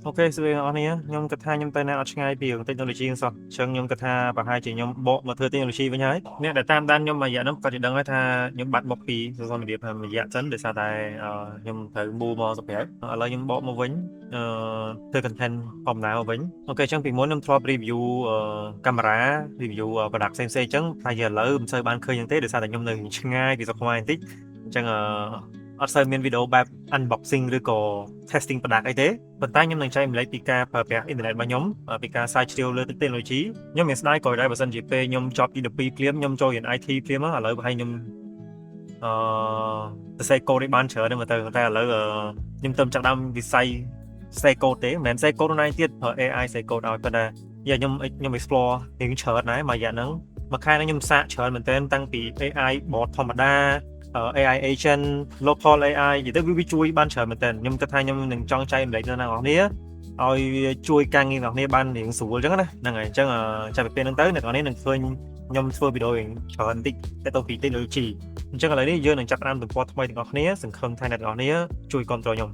Ok, sự việc đó nè, nhưng cái thai nhưng tay nào ngay biểu technology sao? Chẳng nhưng cái thai và hai chỉ nhưng bộ mà thừa technology với nhau ấy. Nè để tam đan nhưng mà giờ nó có thể đăng cái thai nhưng bạn một phí rồi còn việc mà dạ chấn để sao tại nhưng thấy mua mò sắp hết. Là nhưng bộ mà vĩnh thừa content phòng nào vĩnh. Ok, chẳng vì muốn nâng drop review camera review và đặt xem chẳng phải giờ lỡ chơi ban khơi như thế để sao tại nhưng đừng ngay vì sao không ai tích chẳng ở sau miền videoแบบ unboxing ឬក៏ testing ប្រដាប់អីទេប៉ុន្តែខ្ញុំនឹងចែកម្លែកពីការប្រើប្រាស់អ៊ីនធឺណិតរបស់ខ្ញុំពីការសាយជ្រាវលើ technology ខ្ញុំមានស្ដាយក៏ដែរបើសិនជាពេលខ្ញុំចប់ទី12ភ្លាមខ្ញុំចូលរៀន IT ភ្លាមឥឡូវប្រហែលខ្ញុំសរសេរកូដឲ្យបានច្រើនទៅតែឥឡូវខ្ញុំទៅចាប់ដើមវិស័យសរសេរកូដទេមិនមែនសរសេរកូដខ្លួនឯងទៀតប្រើ AI សរសេរកូដឲ្យប៉ុន្តែខ្ញុំ explore រៀងច្រើនដែរមួយរយៈហ្នឹងមួយខែហ្នឹងខ្ញុំសាកច្រើនមែនទែនតាំងពី AI bot ធម្មតា AI agent local AI និយាយទៅវាជួយបានច្រើនមែនទែនខ្ញុំគិតថាខ្ញុំនឹងចង់ចែកម្លែកដល់អ្នកនរគ្នាឲ្យជួយការងាររបស់គ្នាបានរៀងស្រួលអញ្ចឹងណាហ្នឹងហើយអញ្ចឹងចាប់ពីពេលហ្នឹងទៅអ្នកនរគ្នានឹងឃើញខ្ញុំធ្វើវីដេអូរៀងច្រើនបន្តិចទៅពី technology អញ្ចឹងឥឡូវនេះយើងនឹងចាប់ផ្ដើមទំព័រថ្មីទាំងអស់គ្នាសង្ឃឹមថាអ្នកនរគ្នាជួយគ្រប់គ្រងខ្ញុំ